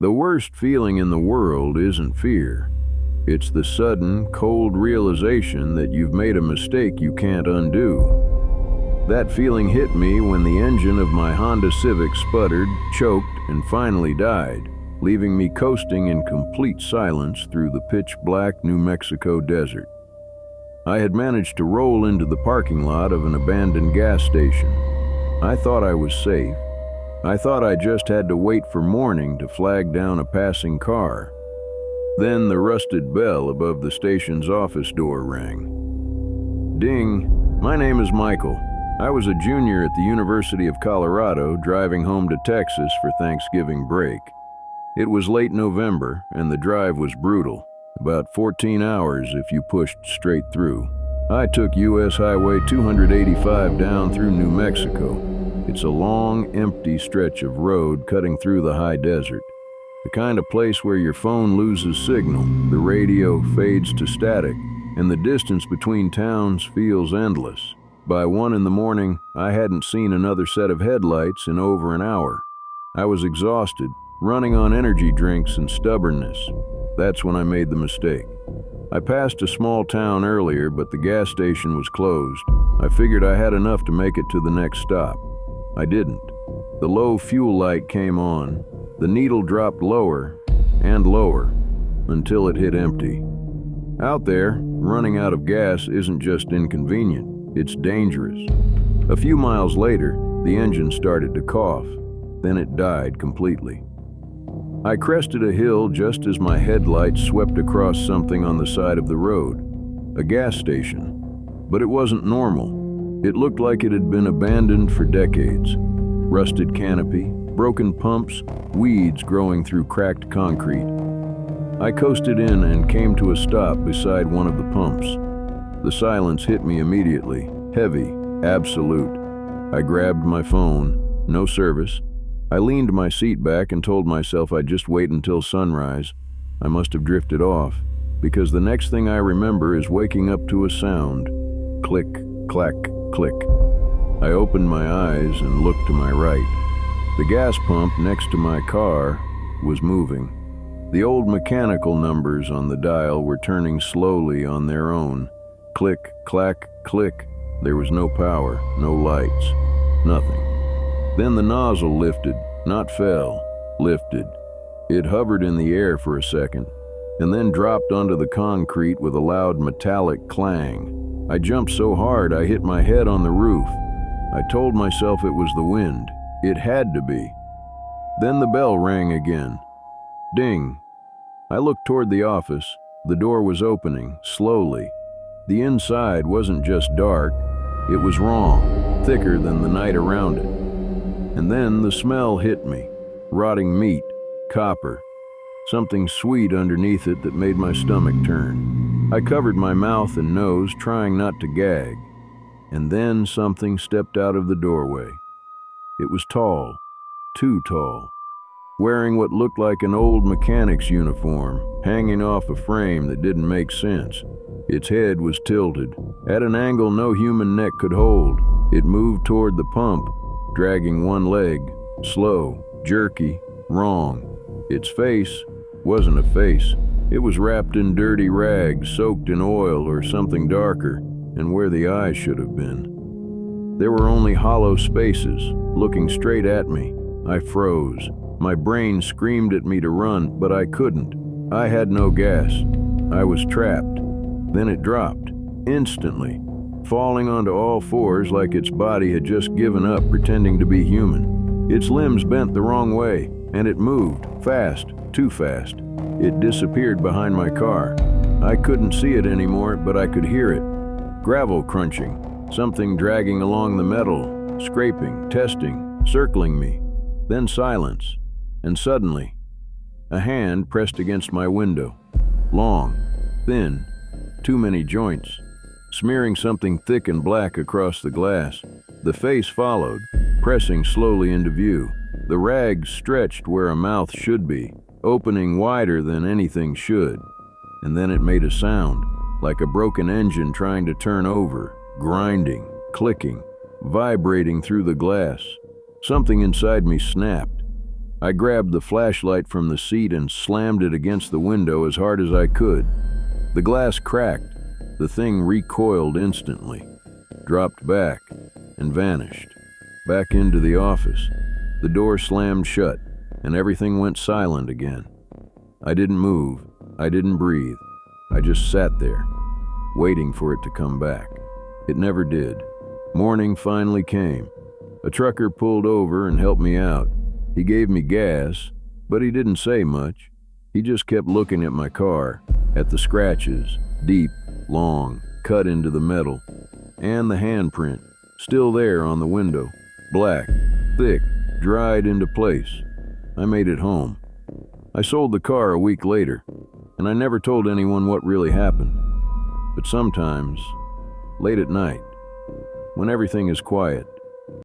The worst feeling in the world isn't fear. It's the sudden, cold realization that you've made a mistake you can't undo. That feeling hit me when the engine of my Honda Civic sputtered, choked, and finally died, leaving me coasting in complete silence through the pitch-black New Mexico desert. I had managed to roll into the parking lot of an abandoned gas station. I thought I was safe. I thought I just had to wait for morning to flag down a passing car. Then the rusted bell above the station's office door rang. Ding. My name is Michael. I was a junior at the University of Colorado driving home to Texas for Thanksgiving break. It was late November and the drive was brutal, about 14 hours if you pushed straight through. I took US Highway 285 down through New Mexico. It's a long, empty stretch of road cutting through the high desert. The kind of place where your phone loses signal, the radio fades to static, and the distance between towns feels endless. By 1 in the morning, I hadn't seen another set of headlights in over an hour. I was exhausted, running on energy drinks and stubbornness. That's when I made the mistake. I passed a small town earlier, but the gas station was closed. I figured I had enough to make it to the next stop. I didn't. The low fuel light came on. The needle dropped lower and lower until it hit empty. Out there, running out of gas isn't just inconvenient, it's dangerous. A few miles later, the engine started to cough. Then it died completely. I crested a hill just as my headlights swept across something on the side of the road. A gas station. But it wasn't normal. It looked like it had been abandoned for decades. Rusted canopy, broken pumps, weeds growing through cracked concrete. I coasted in and came to a stop beside one of the pumps. The silence hit me immediately, heavy, absolute. I grabbed my phone, no service. I leaned my seat back and told myself I'd just wait until sunrise. I must have drifted off, because the next thing I remember is waking up to a sound. Click, clack, click. I opened my eyes and looked to my right. The gas pump next to my car was moving. The old mechanical numbers on the dial were turning slowly on their own. Click, clack, click. There was no power, no lights, nothing. Then the nozzle lifted, not fell, lifted. It hovered in the air for a second, and then dropped onto the concrete with a loud metallic clang. I jumped so hard I hit my head on the roof. I told myself it was the wind. It had to be. Then the bell rang again. Ding. I looked toward the office. The door was opening, slowly. The inside wasn't just dark. It was wrong, thicker than the night around it. And then the smell hit me. Rotting meat, copper. Something sweet underneath it that made my stomach turn. I covered my mouth and nose, trying not to gag. And then something stepped out of the doorway. It was tall, too tall, wearing what looked like an old mechanic's uniform, hanging off a frame that didn't make sense. Its head was tilted, at an angle no human neck could hold. It moved toward the pump, dragging one leg, slow, jerky, wrong. Its face wasn't a face. It was wrapped in dirty rags, soaked in oil or something darker, and where the eyes should have been. There were only hollow spaces, looking straight at me. I froze. My brain screamed at me to run, but I couldn't. I had no gas. I was trapped. Then it dropped, instantly, falling onto all fours like its body had just given up pretending to be human. Its limbs bent the wrong way, and it moved, fast, too fast. It disappeared behind my car. I couldn't see it anymore, but I could hear it. Gravel crunching, something dragging along the metal, scraping, testing, circling me. Then silence, and suddenly, a hand pressed against my window. Long, thin, too many joints, smearing something thick and black across the glass. The face followed, pressing slowly into view. The rags stretched where a mouth should be, opening wider than anything should. And then it made a sound, like a broken engine trying to turn over, grinding, clicking, vibrating through the glass. Something inside me snapped. I grabbed the flashlight from the seat and slammed it against the window as hard as I could. The glass cracked. The thing recoiled instantly, dropped back, and vanished. Back into the office. The door slammed shut, and everything went silent again. I didn't move. I didn't breathe. I just sat there, waiting for it to come back. It never did. Morning finally came. A trucker pulled over and helped me out. He gave me gas, but he didn't say much. He just kept looking at my car, at the scratches, deep, long, cut into the metal, and the handprint, still there on the window, black, thick, dried into place. I made it home. I sold the car a week later, and I never told anyone what really happened. But sometimes, late at night, when everything is quiet,